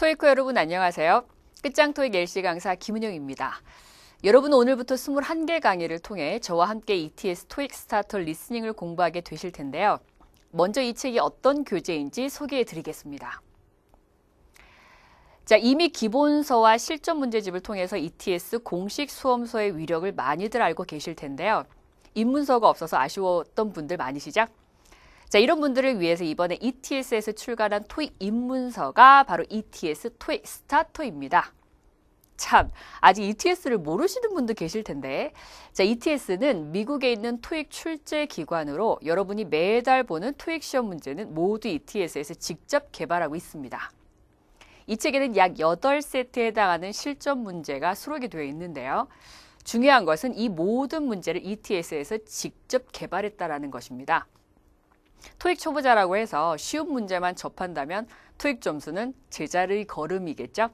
토익코 여러분 안녕하세요. 끝장 토익 LC 강사 김은영입니다. 여러분 오늘부터 21개 강의를 통해 저와 함께 ETS 토익 스타터 리스닝을 공부하게 되실 텐데요. 먼저 이 책이 어떤 교재인지 소개해 드리겠습니다. 자, 이미 기본서와 실전 문제집을 통해서 ETS 공식 수험서의 위력을 많이들 알고 계실 텐데요. 입문서가 없어서 아쉬웠던 분들 많으시죠? 자, 이런 분들을 위해서 이번에 ETS에서 출간한 토익 입문서가 바로 ETS 토익 스타터입니다. 참, 아직 ETS를 모르시는 분도 계실 텐데, 자, ETS는 미국에 있는 토익 출제 기관으로 여러분이 매달 보는 토익 시험 문제는 모두 ETS에서 직접 개발하고 있습니다. 이 책에는 약 8세트에 해당하는 실전 문제가 수록이 되어 있는데요. 중요한 것은 이 모든 문제를 ETS에서 직접 개발했다는 것입니다. 토익 초보자라고 해서 쉬운 문제만 접한다면 토익 점수는 제자리 걸음이겠죠?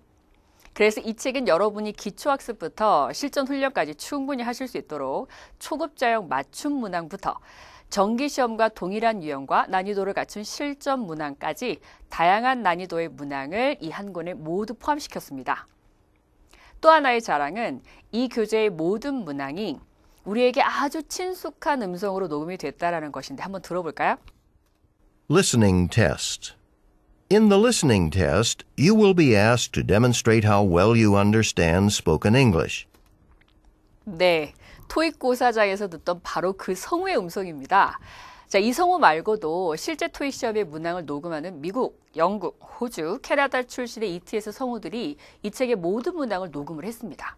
그래서 이 책은 여러분이 기초학습부터 실전 훈련까지 충분히 하실 수 있도록 초급자용 맞춤 문항부터 정기시험과 동일한 유형과 난이도를 갖춘 실전 문항까지 다양한 난이도의 문항을 이 한 권에 모두 포함시켰습니다. 또 하나의 자랑은 이 교재의 모든 문항이 우리에게 아주 친숙한 음성으로 녹음이 됐다는 것인데 한번 들어볼까요? Listening test. In the listening test, you will be asked to demonstrate how well you understand spoken English. 네, 토익 고사장에서 듣던 바로 그 성우의 음성입니다. 자, 이 성우 말고도 실제 토익 시험의 문항을 녹음하는 미국, 영국, 호주, 캐나다 출신의 ETS 성우들이 이 책의 모든 문항을 녹음을 했습니다.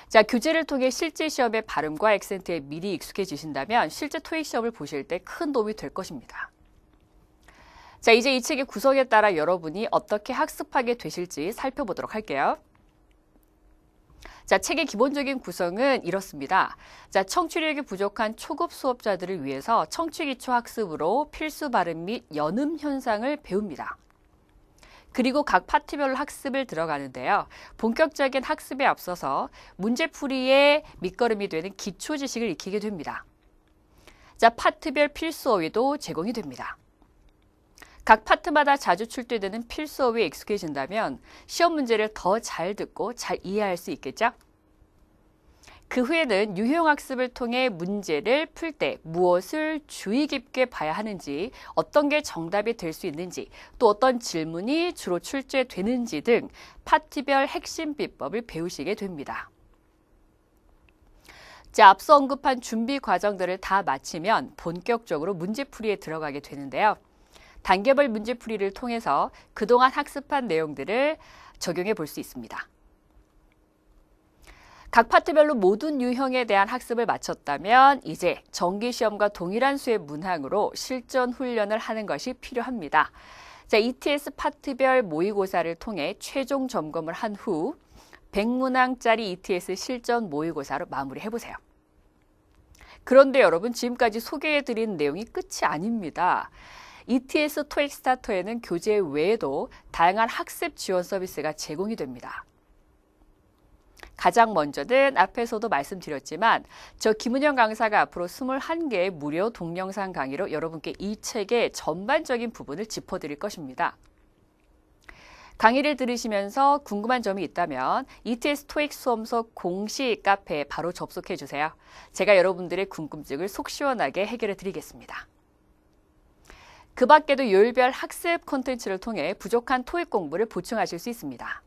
자, 교재를 통해 실제 시험의 발음과 액센트에 미리 익숙해지신다면 실제 토익 시험을 보실 때 큰 도움이 될 것입니다. 자, 이제 이 책의 구성에 따라 여러분이 어떻게 학습하게 되실지 살펴보도록 할게요. 자, 책의 기본적인 구성은 이렇습니다. 자, 청취력이 부족한 초급 수업자들을 위해서 청취기초 학습으로 필수 발음 및 연음 현상을 배웁니다. 그리고 각 파트별로 학습을 들어가는데요. 본격적인 학습에 앞서서 문제풀이의 밑거름이 되는 기초 지식을 익히게 됩니다. 자, 파트별 필수 어휘도 제공이 됩니다. 각 파트마다 자주 출제되는 필수 어휘에 익숙해진다면 시험 문제를 더 잘 듣고 잘 이해할 수 있겠죠? 그 후에는 유형학습을 통해 문제를 풀 때 무엇을 주의 깊게 봐야 하는지, 어떤 게 정답이 될 수 있는지, 또 어떤 질문이 주로 출제되는지 등 파트별 핵심 비법을 배우시게 됩니다. 자, 앞서 언급한 준비 과정들을 다 마치면 본격적으로 문제풀이에 들어가게 되는데요. 단계별 문제풀이를 통해서 그동안 학습한 내용들을 적용해 볼 수 있습니다. 각 파트별로 모든 유형에 대한 학습을 마쳤다면 이제 정기시험과 동일한 수의 문항으로 실전 훈련을 하는 것이 필요합니다. 자, ETS 파트별 모의고사를 통해 최종 점검을 한 후 100문항짜리 ETS 실전 모의고사로 마무리해보세요. 그런데 여러분, 지금까지 소개해드린 내용이 끝이 아닙니다. ETS 토익 스타터에는 교재 외에도 다양한 학습 지원 서비스가 제공이 됩니다. 가장 먼저는 앞에서도 말씀드렸지만 저 김은영 강사가 앞으로 21개의 무료 동영상 강의로 여러분께 이 책의 전반적인 부분을 짚어드릴 것입니다. 강의를 들으시면서 궁금한 점이 있다면 ETS 토익 수험서 공식 카페에 바로 접속해 주세요. 제가 여러분들의 궁금증을 속 시원하게 해결해 드리겠습니다. 그 밖에도 요일별 학습 콘텐츠를 통해 부족한 토익 공부를 보충하실 수 있습니다.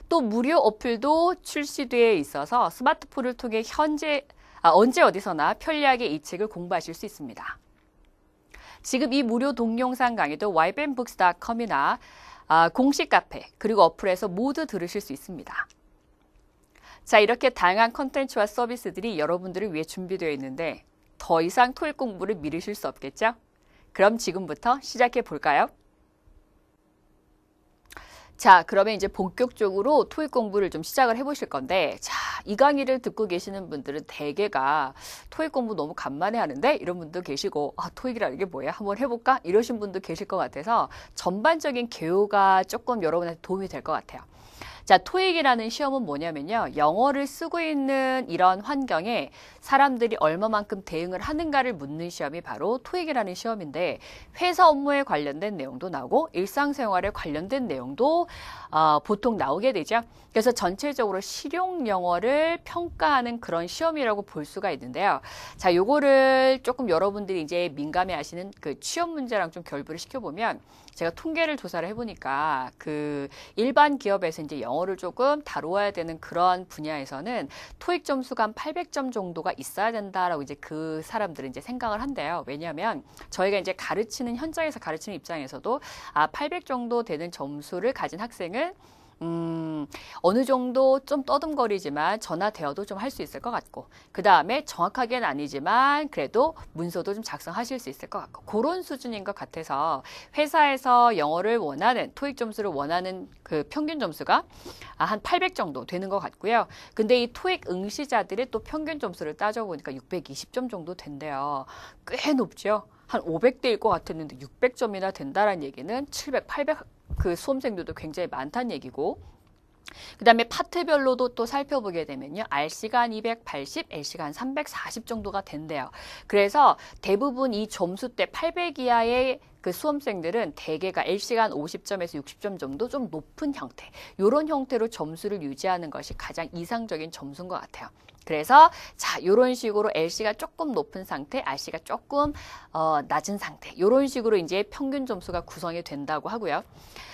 또 무료 어플도 출시되어 있어서 스마트폰을 통해 언제 어디서나 편리하게 이 책을 공부하실 수 있습니다. 지금 이 무료 동영상 강의도 ybenbooks.com이나 공식 카페 그리고 어플에서 모두 들으실 수 있습니다. 자, 이렇게 다양한 콘텐츠와 서비스들이 여러분들을 위해 준비되어 있는데 더 이상 토익 공부를 미루실 수 없겠죠? 그럼 지금부터 시작해 볼까요? 자, 그러면 이제 본격적으로 토익 공부를 좀 시작을 해보실 건데, 자, 이 강의를 듣고 계시는 분들은 대개가 토익 공부 너무 간만에 하는데 이런 분도 계시고, 토익이라는 게 뭐야? 한번 해볼까? 이러신 분도 계실 것 같아서 전반적인 개요가 조금 여러분한테 도움이 될 것 같아요. 자, 토익이라는 시험은 뭐냐면요. 영어를 쓰고 있는 이런 환경에 사람들이 얼마만큼 대응을 하는가를 묻는 시험이 바로 토익이라는 시험인데 회사 업무에 관련된 내용도 나오고 일상생활에 관련된 내용도 보통 나오게 되죠. 그래서 전체적으로 실용 영어를 평가하는 그런 시험이라고 볼 수가 있는데요. 자, 요거를 조금 여러분들이 이제 민감해 하시는 그 취업 문제랑 좀 결부를 시켜보면 제가 통계를 조사를 해보니까 그 일반 기업에서 이제 영어를 조금 다루어야 되는 그런 분야에서는 토익 점수가 한 800점 정도가 있어야 된다라고 이제 그 사람들은 이제 생각을 한대요. 왜냐하면 저희가 이제 가르치는 현장에서 가르치는 입장에서도 800 정도 되는 점수를 가진 학생은 어느 정도 좀 떠듬거리지만 전화 대화도 좀 할 수 있을 것 같고 그 다음에 정확하게는 아니지만 그래도 문서도 좀 작성하실 수 있을 것 같고 그런 수준인 것 같아서 회사에서 영어를 원하는 토익 점수를 원하는 그 평균 점수가 한 800 정도 되는 것 같고요. 근데 이 토익 응시자들의 또 평균 점수를 따져보니까 620점 정도 된대요. 꽤 높죠. 한 500대일 것 같았는데 600점이나 된다는 얘기는 700, 800 그 수험생들도 굉장히 많다는 얘기고 그 다음에 파트별로도 또 살펴보게 되면요. R시가 한 280, L시가 한 340 정도가 된대요. 그래서 대부분 이 점수대 800 이하의 그 수험생들은 대개가 L시가 한 50점에서 60점 정도 좀 높은 형태 이런 형태로 점수를 유지하는 것이 가장 이상적인 점수인 것 같아요. 그래서 자 이런 식으로 L씨가 조금 높은 상태, R씨가 조금 낮은 상태 이런 식으로 이제 평균 점수가 구성이 된다고 하고요.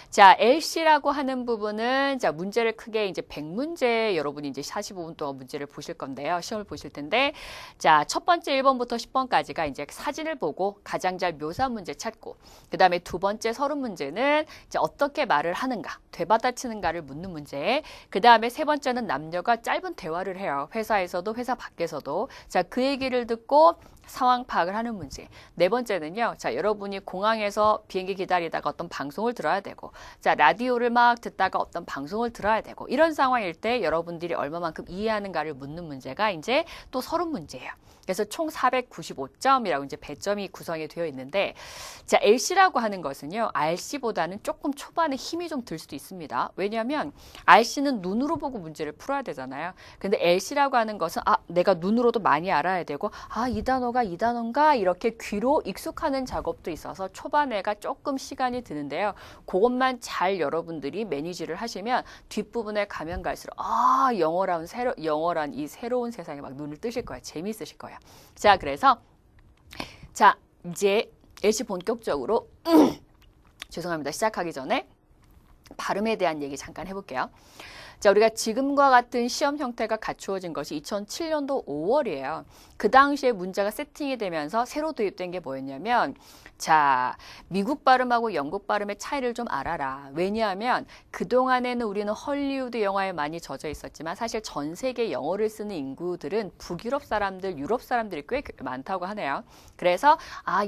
자, L씨라고 하는 부분은 자 문제를 크게 이제 100문제 여러분이 이제 45분 동안 문제를 보실 건데요. 시험을 보실 텐데 자, 첫 번째 1번부터 10번까지가 이제 사진을 보고 가장 잘 묘사한 문제 찾고 그다음에 두 번째 30문제는 이제 어떻게 말을 하는가, 되받아치는가를 묻는 문제. 그다음에 세 번째는 남녀가 짧은 대화를 해요. 회사에서도 회사 밖에서도. 자, 그 얘기를 듣고 상황 파악을 하는 문제. 네 번째는요. 자, 여러분이 공항에서 비행기 기다리다가 어떤 방송을 들어야 되고 자, 라디오를 막 듣다가 어떤 방송을 들어야 되고 이런 상황일 때 여러분들이 얼마만큼 이해하는가를 묻는 문제가 이제 또 30문제예요. 그래서 총 495점이라고 이제 배점이 구성이 되어 있는데 자, L씨라고 하는 것은요. R씨보다는 조금 초반에 힘이 좀 들 수도 있습니다. 왜냐하면 R씨는 눈으로 보고 문제를 풀어야 되잖아요. 근데 L씨라고 하는 것은 내가 눈으로도 많이 알아야 되고 이 단어가 이 단어인가 이렇게 귀로 익숙하는 작업도 있어서 초반에가 조금 시간이 드는데요. 그것만 잘 여러분들이 매니지를 하시면 뒷부분에 가면 갈수록 영어란 이 새로운 세상에 막 눈을 뜨실 거예요. 재미있으실 거예요. 자, 그래서 자 이제 L씨 본격적으로 죄송합니다. 시작하기 전에 발음에 대한 얘기 잠깐 해볼게요. 자, 우리가 지금과 같은 시험 형태가 갖추어진 것이 2007년도 5월이에요. 그 당시에 문제가 세팅이 되면서 새로 도입된 게 뭐였냐면 자, 미국 발음하고 영국 발음의 차이를 좀 알아라. 왜냐하면 그동안에는 우리는 헐리우드 영화에 많이 젖어 있었지만 사실 전 세계 영어를 쓰는 인구들은 북유럽 사람들, 유럽 사람들이 꽤 많다고 하네요. 그래서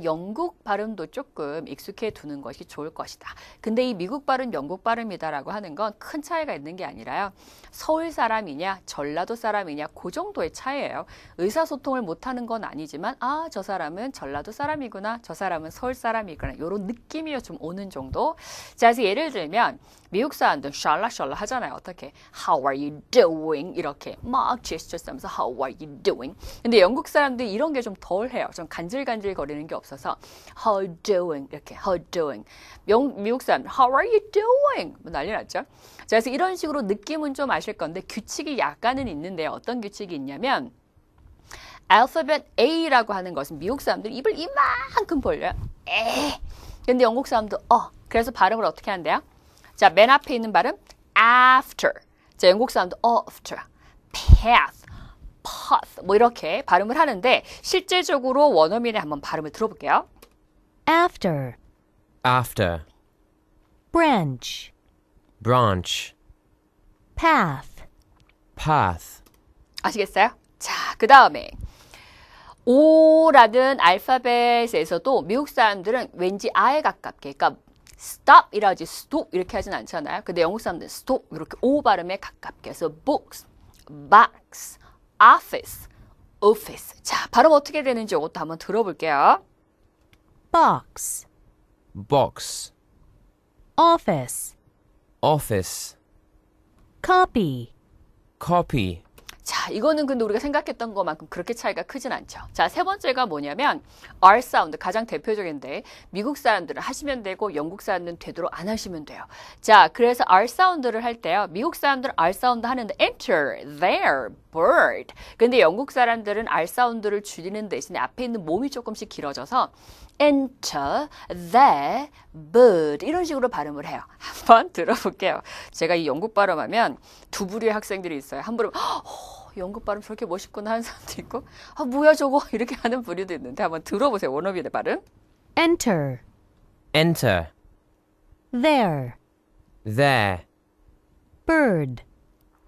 영국 발음도 조금 익숙해 두는 것이 좋을 것이다. 근데 이 미국 발음, 영국 발음이다라고 하는 건 큰 차이가 있는 게 아니라요. 서울 사람이냐, 전라도 사람이냐 그 정도의 차이예요. 의사소통을 못하는 건 아니지만 저 사람은 전라도 사람이구나, 저 사람은 서울 사람이구나 이런 느낌이 좀 오는 정도. 자, 그래서 예를 들면 미국 사람들은 샬라샬라 하잖아요. 어떻게 How are you doing? 이렇게 막 제스처 쓰면서 How are you doing? 근데 영국 사람들이 이런 게 좀 덜해요. 좀 간질간질 거리는 게 없어서 How are you doing? 이렇게 How are you doing? 미국 사람들 How are you doing? 뭐 난리 났죠. 자, 그래서 이런 식으로 느낌은 좀 아실 건데 규칙이 약간은 있는데요. 어떤 규칙이 있냐면 알파벳 A라고 하는 것은 미국 사람들이 입을 이만큼 벌려요. 근데 영국 사람도 그래서 발음을 어떻게 한대요? 자, 맨 앞에 있는 발음 after. 자, 영국 사람도 after, path, path 뭐 이렇게 발음을 하는데 실제적으로 원어민의 한번 발음을 들어볼게요. After, After. branch, Branch. path, Path. 아시겠어요? 자, 그 다음에 O라는 알파벳에서도 미국 사람들은 왠지 아에 가깝게, 그러니까 stop 이라지 stop 이렇게 하진 않잖아요. 근데 영국 사람들은 stop 이렇게 O 발음에 가깝게 해서 books, box, office, office. 자, 발음 어떻게 되는지 이것도 한번 들어볼게요. box, Box. office, Office. copy, copy, 자, 이거는 근데 우리가 생각했던 것만큼 그렇게 차이가 크진 않죠. 자, 세 번째가 뭐냐면 R 사운드, 가장 대표적인데 미국 사람들은 하시면 되고 영국 사람들은 되도록 안 하시면 돼요. 자, 그래서 R 사운드를 할 때요. 미국 사람들은 R 사운드 하는데 enter, there, bird. 근데 영국 사람들은 R 사운드를 줄이는 대신에 앞에 있는 몸이 조금씩 길어져서 enter, there, bird 이런 식으로 발음을 해요. 한번 들어볼게요. 제가 이 영국 발음하면 두 부류의 학생들이 있어요. 한 부류는 영국 발음 저렇게 멋있구나 하는 사람도 있고 뭐야 저거 이렇게 하는 부류도 있는데 한번 들어보세요. 원어민의 발음. enter, enter, there, there, bird,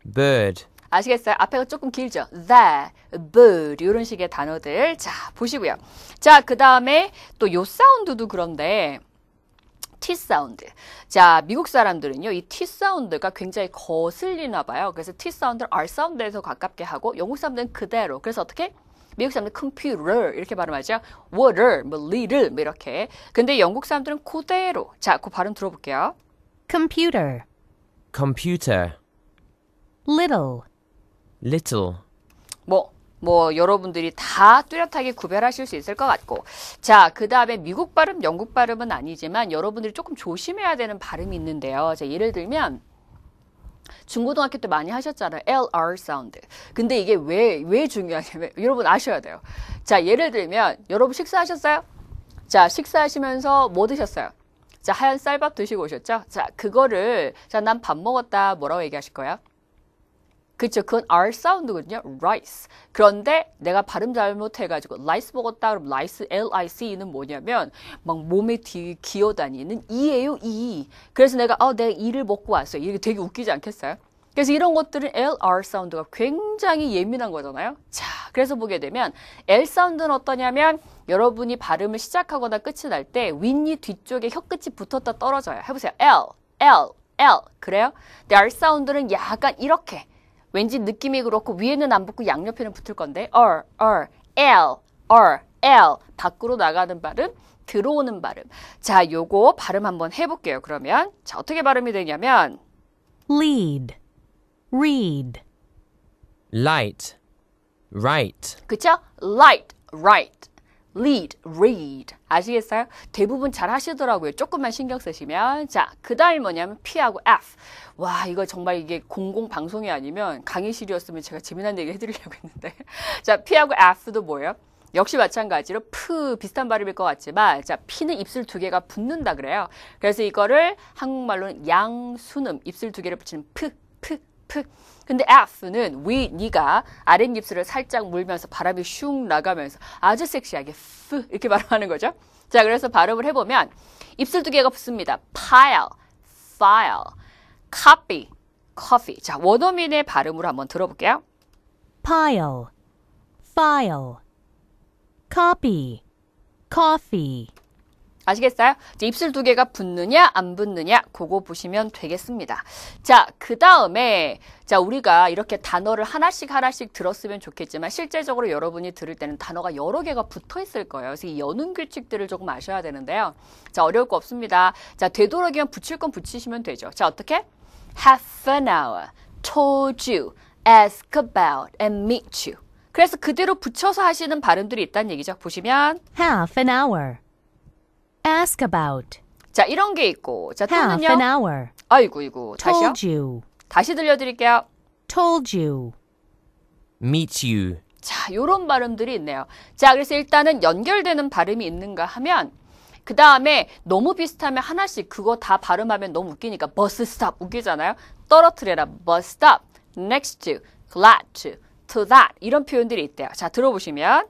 bird, 아시겠어요? 앞에가 조금 길죠? that, bird 이런 식의 단어들 자 보시고요. 자, 그 다음에 또 요 사운드도 그런데 T 사운드. 자, 미국 사람들은요, 이 T 사운드가 굉장히 거슬리나 봐요. 그래서 T 사운드를 R 사운드에서 가깝게 하고, 영국 사람들은 그대로. 그래서 어떻게? 미국 사람들은 computer 이렇게 발음하죠. water, little 이렇게. 근데 영국 사람들은 그대로. 자, 그 발음 들어볼게요. computer, computer, little, little, 여러분들이 다 뚜렷하게 구별하실 수 있을 것 같고. 자, 그 다음에 미국 발음, 영국 발음은 아니지만 여러분들이 조금 조심해야 되는 발음이 있는데요. 자, 예를 들면, 중고등학교 때 많이 하셨잖아요. LR 사운드. 근데 이게 왜 중요하냐면, 여러분 아셔야 돼요. 자, 예를 들면, 여러분 식사하셨어요? 자, 식사하시면서 뭐 드셨어요? 자, 하얀 쌀밥 드시고 오셨죠? 자, 그거를, 자, 난 밥 먹었다. 뭐라고 얘기하실 거예요? 그쵸. 그건 R 사운드거든요. rice. 그런데 내가 발음 잘못해가지고 rice 먹었다. 그럼 rice, L-I-C-는 뭐냐면 막 몸에 기어다니는 이에요, 이. 그래서 내가 이를 먹고 왔어요. 이게 되게 웃기지 않겠어요? 그래서 이런 것들은 LR 사운드가 굉장히 예민한 거잖아요. 자, 그래서 보게 되면 L 사운드는 어떠냐면 여러분이 발음을 시작하거나 끝이 날 때 윗니 뒤쪽에 혀끝이 붙었다 떨어져요. 해보세요. L, L, L. 그래요? 근데 R 사운드는 약간 이렇게 왠지 느낌이 그렇고 위에는 안 붙고 양옆에는 붙을 건데 R, L, L 밖으로 나가는 발음, 들어오는 발음. 자, 요거 발음 한번 해볼게요. 그러면 자, 어떻게 발음이 되냐면 lead, read, light, right, 그쵸? Light, right, lead, read. 아시겠어요? 대부분 잘 하시더라고요. 조금만 신경 쓰시면. 자, 그 다음이 뭐냐면 P하고 F. 와, 이거 정말 이게 공공방송이 아니면 강의실이었으면 제가 재미난 얘기 해드리려고 했는데. 자, P하고 F도 뭐예요? 역시 마찬가지로 비슷한 발음일 것 같지만, 자, P는 입술 두 개가 붙는다 그래요. 그래서 이거를 한국말로는 양순음, 입술 두 개를 붙이는 프. 근데 F는 윗니가 아랫입술을 살짝 물면서 바람이 슝 나가면서 아주 섹시하게 이렇게 발음하는 거죠. 자, 그래서 발음을 해보면 입술 두 개가 붙습니다. pile, file, copy, coffee. 자, 원어민의 발음으로 한번 들어볼게요. pile, file, copy, coffee, 아시겠어요? 입술 두 개가 붙느냐 안 붙느냐 그거 보시면 되겠습니다. 자, 그 다음에 자, 우리가 이렇게 단어를 하나씩 들었으면 좋겠지만 실제적으로 여러분이 들을 때는 단어가 여러 개가 붙어 있을 거예요. 그래서 이 연음 규칙들을 조금 아셔야 되는데요. 자, 어려울 거 없습니다. 자, 되도록이면 붙일 건 붙이시면 되죠. 자, 어떻게? Half an hour, told you, ask about, and meet you. 그래서 그대로 붙여서 하시는 발음들이 있다는 얘기죠. 보시면 half an hour, ask about, 자, 이런 게 있고 자, half an 또는요. hour, 아이고 다시요. told you, 다시 들려드릴게요. told you, meet you, 자, 요런 발음들이 있네요. 자, 그래서 일단은 연결되는 발음이 있는가 하면 그 다음에 너무 비슷하면 하나씩 그거 다 발음하면 너무 웃기니까 bus stop 웃기잖아요. 떨어뜨려라 bus stop, next to, glad to that 이런 표현들이 있대요. 자, 들어보시면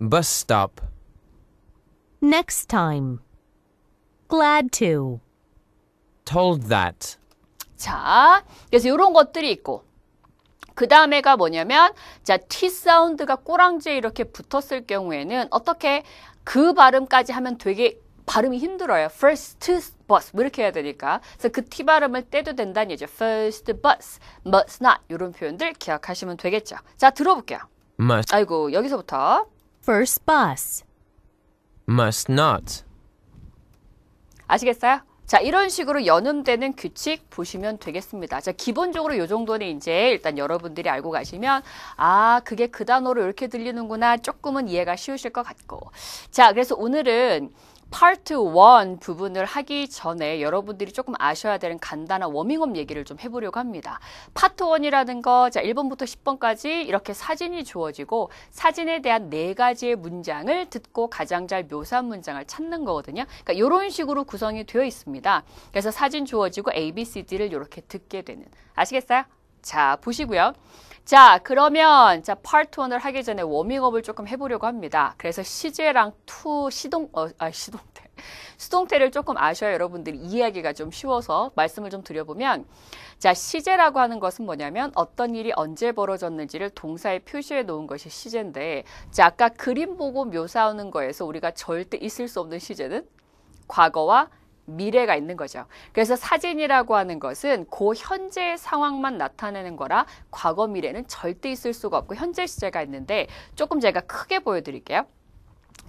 bus stop, next time, glad to, told that, 자, 그래서 이런 것들이 있고 그 다음에가 뭐냐면 자, T 사운드가 꼬랑지에 이렇게 붙었을 경우에는 어떻게 그 발음까지 하면 되게 발음이 힘들어요. First bus 뭐 이렇게 해야 되니까. 그래서 그 T 발음을 떼도 된다는 얘기죠. First bus, must not 이런 표현들 기억하시면 되겠죠. 자, 들어볼게요. must, 아이고, 여기서부터 first bus, must not, 아시겠어요? 자, 이런 식으로 연음되는 규칙 보시면 되겠습니다. 자, 기본적으로 이 정도는 이제 일단 여러분들이 알고 가시면 아, 그게 그 단어로 이렇게 들리는구나 조금은 이해가 쉬우실 것 같고. 자, 그래서 오늘은 파트 1 부분을 하기 전에 여러분들이 조금 아셔야 되는 간단한 워밍업 얘기를 좀 해보려고 합니다. 파트 1이라는 거, 자, 1번부터 10번까지 이렇게 사진이 주어지고 사진에 대한 4가지의 문장을 듣고 가장 잘 묘사한 문장을 찾는 거거든요. 그러니까 이런 식으로 구성이 되어 있습니다. 그래서 사진 주어지고 A, B, C, D를 이렇게 듣게 되는. 아시겠어요? 자, 보시고요. 자, 그러면 자 파트 1을 하기 전에 워밍업을 조금 해보려고 합니다. 그래서 시제랑 수동태를 조금 아셔야 여러분들이 이해하기가 좀 쉬워서 말씀을 좀 드려보면 자, 시제라고 하는 것은 뭐냐면 어떤 일이 언제 벌어졌는지를 동사에 표시해 놓은 것이 시제인데 자, 아까 그림 보고 묘사하는 거에서 우리가 절대 있을 수 없는 시제는 과거와 미래가 있는 거죠. 그래서 사진이라고 하는 것은 그 현재의 상황만 나타내는 거라 과거 미래는 절대 있을 수가 없고 현재 시제가 있는데 조금 제가 크게 보여드릴게요.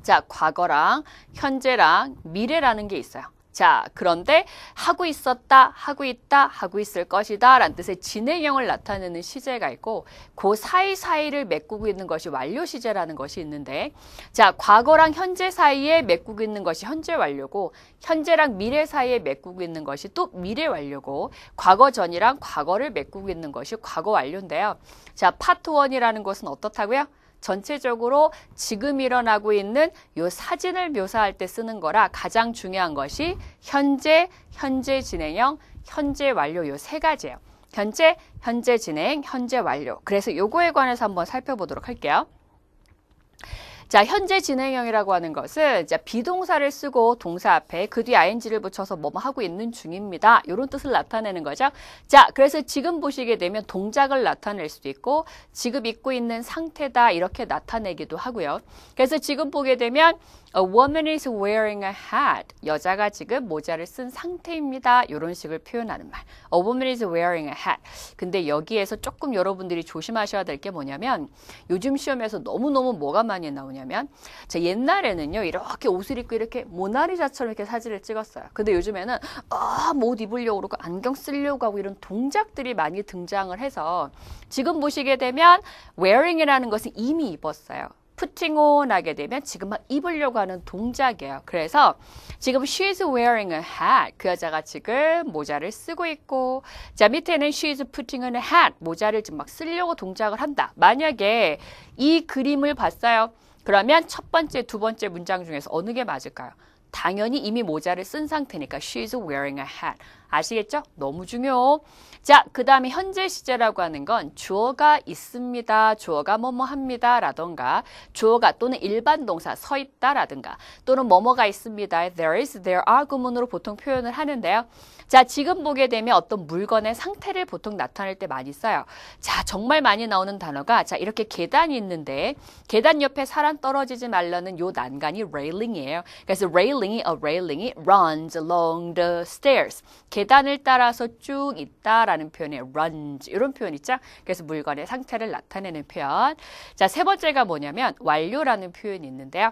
자, 과거랑 현재랑 미래라는 게 있어요. 자, 그런데 하고 있었다, 하고 있다, 하고 있을 것이다 라는 뜻의 진행형을 나타내는 시제가 있고 그 사이사이를 메꾸고 있는 것이 완료 시제라는 것이 있는데 자, 과거랑 현재 사이에 메꾸고 있는 것이 현재 완료고 현재랑 미래 사이에 메꾸고 있는 것이 또 미래 완료고 과거 전이랑 과거를 메꾸고 있는 것이 과거 완료인데요. 자, 파트 1이라는 것은 어떻다고요? 전체적으로 지금 일어나고 있는 요 사진을 묘사할 때 쓰는 거라 가장 중요한 것이 현재, 현재 진행형, 현재 완료 요 3가지예요. 현재, 현재 진행, 현재 완료. 그래서 요거에 관해서 한번 살펴보도록 할게요. 자, 현재 진행형이라고 하는 것은 자, 비동사를 쓰고 동사 앞에 그 뒤 ing를 붙여서 뭐뭐 하고 있는 중입니다. 이런 뜻을 나타내는 거죠. 자, 그래서 지금 보시게 되면 동작을 나타낼 수도 있고 지금 입고 있는 상태다 이렇게 나타내기도 하고요. 그래서 지금 보게 되면 A woman is wearing a hat. 여자가 지금 모자를 쓴 상태입니다. 이런 식을 표현하는 말. A woman is wearing a hat. 근데 여기에서 조금 여러분들이 조심하셔야 될 게 뭐냐면 요즘 시험에서 너무너무 뭐가 많이 나오냐면 자, 옛날에는요. 이렇게 옷을 입고 이렇게 모나리자처럼 이렇게 사진을 찍었어요. 근데 요즘에는 뭐 옷 입으려고 그러고 안경 쓰려고 하고 이런 동작들이 많이 등장을 해서 지금 보시게 되면 wearing이라는 것은 이미 입었어요. putting on 하게 되면 지금 막 입으려고 하는 동작이에요. 그래서 지금 she's wearing a hat. 그 여자가 지금 모자를 쓰고 있고 자, 밑에는 she's putting on a hat. 모자를 지금 막 쓰려고 동작을 한다. 만약에 이 그림을 봤어요. 그러면 첫 번째, 두 번째 문장 중에서 어느 게 맞을까요? 당연히 이미 모자를 쓴 상태니까 she's wearing a hat. 아시겠죠? 너무 중요. 자, 그 다음에 현재 시제라고 하는 건 주어가 있습니다. 주어가 뭐뭐 합니다. 라던가 주어가 또는 일반 동사 서 있다 라든가 또는 뭐뭐가 있습니다. there is, there are 구문으로 보통 표현을 하는데요. 자, 지금 보게 되면 어떤 물건의 상태를 보통 나타낼 때 많이 써요. 자, 정말 많이 나오는 단어가 자, 이렇게 계단이 있는데 계단 옆에 사람 떨어지지 말라는 요 난간이 railing이에요. 그래서 railing이 runs along the stairs. 계단을 따라서 쭉 있다라는 표현이에요. runs 이런 표현 있죠? 그래서 물건의 상태를 나타내는 표현. 자, 세 번째가 뭐냐면 완료라는 표현이 있는데요.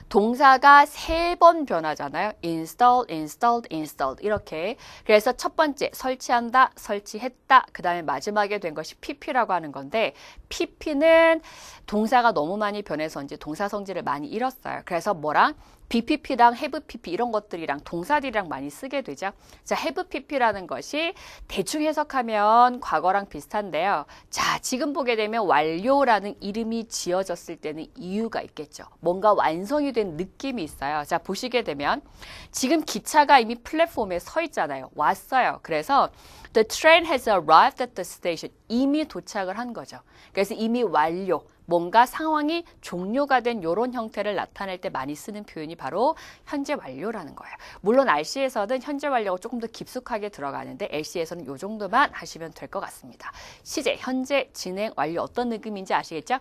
동사가 3번 변하잖아요. install, installed, installed 이렇게. 그래서 첫 번째 설치한다, 설치했다. 그 다음에 마지막에 된 것이 pp라고 하는 건데 pp는 동사가 너무 많이 변해서인지 동사 성질을 많이 잃었어요. 그래서 뭐랑 BPP랑 have PP 이런 것들이랑 동사들이랑 많이 쓰게 되죠. 자, have PP라는 것이 대충 해석하면 과거랑 비슷한데요. 자, 지금 보게 되면 완료라는 이름이 지어졌을 때는 이유가 있겠죠. 뭔가 완성이 된 느낌이 있어요. 자, 보시게 되면 지금 기차가 이미 플랫폼에 서 있잖아요. 왔어요. 그래서 The train has arrived at the station. 이미 도착을 한 거죠. 그래서 이미 완료. 뭔가 상황이 종료가 된 이런 형태를 나타낼 때 많이 쓰는 표현이 바로 현재 완료라는 거예요. 물론 RC에서는 현재 완료가 조금 더 깊숙하게 들어가는데 LC에서는 이 정도만 하시면 될 것 같습니다. 시제, 현재, 진행, 완료 어떤 느낌인지 아시겠죠?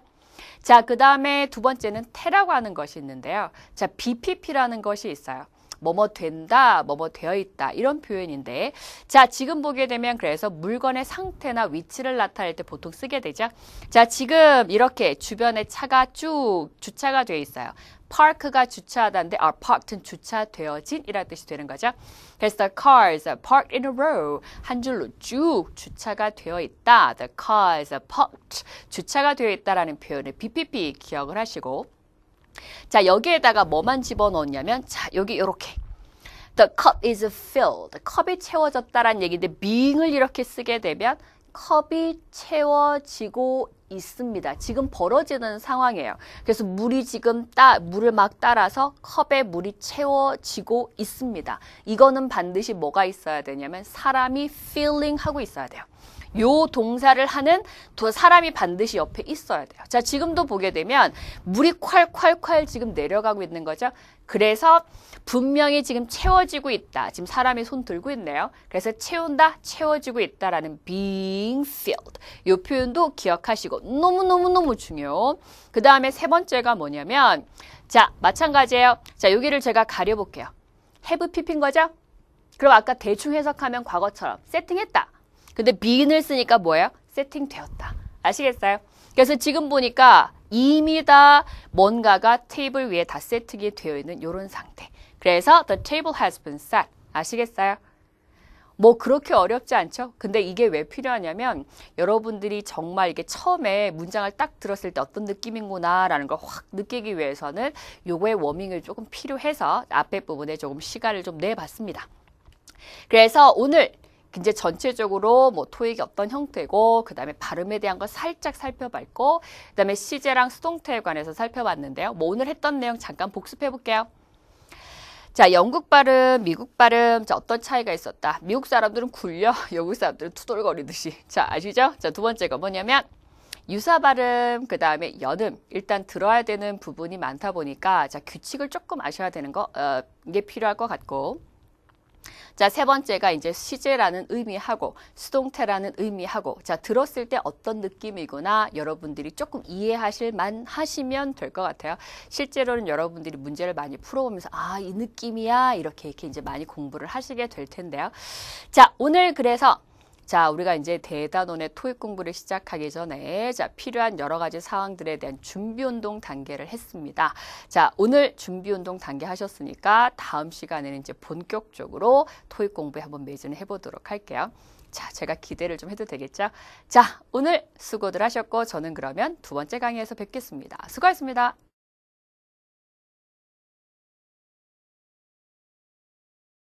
자, 그 다음에 두 번째는 태라고 하는 것이 있는데요. 자, BPP라는 것이 있어요. 뭐뭐 된다, 뭐뭐 되어 있다 이런 표현인데 자 지금 보게 되면 그래서 물건의 상태나 위치를 나타낼 때 보통 쓰게 되죠. 자 지금 이렇게 주변에 차가 쭉 주차가 되어 있어요. park가 주차하다인데 are parked는 주차되어진 이라는 뜻이 되는 거죠. 그래서 the cars are parked in a row 한 줄로 쭉 주차가 되어 있다. The cars are parked 주차가 되어 있다라는 표현을 BPP 기억을 하시고 자 여기에다가 뭐만 집어넣었냐면 자 여기 이렇게 The cup is filled 컵이 채워졌다라는 얘기인데 being을 이렇게 쓰게 되면 컵이 채워지고 있습니다. 지금 벌어지는 상황이에요. 그래서 물이 지금 물을 막 따라서 컵에 물이 채워지고 있습니다. 이거는 반드시 뭐가 있어야 되냐면 사람이 filling 하고 있어야 돼요. 요 동사를 하는 사람이 반드시 옆에 있어야 돼요. 자, 지금도 보게 되면 물이 콸콸콸 지금 내려가고 있는 거죠. 그래서 분명히 지금 채워지고 있다. 지금 사람이 손 들고 있네요. 그래서 채운다, 채워지고 있다라는 being filled. 요 표현도 기억하시고 너무너무너무 중요. 그 다음에 세 번째가 뭐냐면 자, 마찬가지예요. 자, 여기를 제가 가려볼게요. have pp인 거죠? 그럼 아까 대충 해석하면 과거처럼 세팅했다. 근데 begin을 쓰니까 뭐예요? 세팅되었다. 아시겠어요? 그래서 지금 보니까 이미 다 뭔가가 테이블 위에 다 세팅이 되어 있는 이런 상태. 그래서 the table has been set. 아시겠어요? 뭐 그렇게 어렵지 않죠? 근데 이게 왜 필요하냐면 여러분들이 정말 이게 처음에 문장을 딱 들었을 때 어떤 느낌인구나 라는 걸 확 느끼기 위해서는 요거의 워밍을 조금 필요해서 앞에 부분에 조금 시간을 좀 내봤습니다. 그래서 오늘 이제 전체적으로 뭐 토익이 어떤 형태고 그 다음에 발음에 대한 걸 살짝 살펴봤고 그 다음에 시제랑 수동태에 관해서 살펴봤는데요. 뭐 오늘 했던 내용 잠깐 복습해 볼게요. 자, 영국 발음, 미국 발음, 자, 어떤 차이가 있었다. 미국 사람들은 굴려, 영국 사람들은 투덜거리듯이. 자, 아시죠? 자, 두 번째가 뭐냐면 유사 발음, 그 다음에 연음. 일단 들어야 되는 부분이 많다 보니까 자, 규칙을 조금 아셔야 되는 거, 이게 필요할 것 같고. 자, 세 번째가 이제 시제라는 의미하고 수동태라는 의미하고 자, 들었을 때 어떤 느낌이구나 여러분들이 조금 이해하실 만 하시면 될 것 같아요. 실제로는 여러분들이 문제를 많이 풀어보면서 아, 이 느낌이야 이렇게 이제 많이 공부를 하시게 될 텐데요. 자, 오늘 그래서 자, 우리가 이제 대단원의 토익 공부를 시작하기 전에 자, 필요한 여러 가지 사항들에 대한 준비운동 단계를 했습니다. 자, 오늘 준비운동 단계 하셨으니까 다음 시간에는 이제 본격적으로 토익 공부에 한번 매진을 해보도록 할게요. 자, 제가 기대를 좀 해도 되겠죠? 자, 오늘 수고들 하셨고 저는 그러면 두 번째 강의에서 뵙겠습니다. 수고하셨습니다.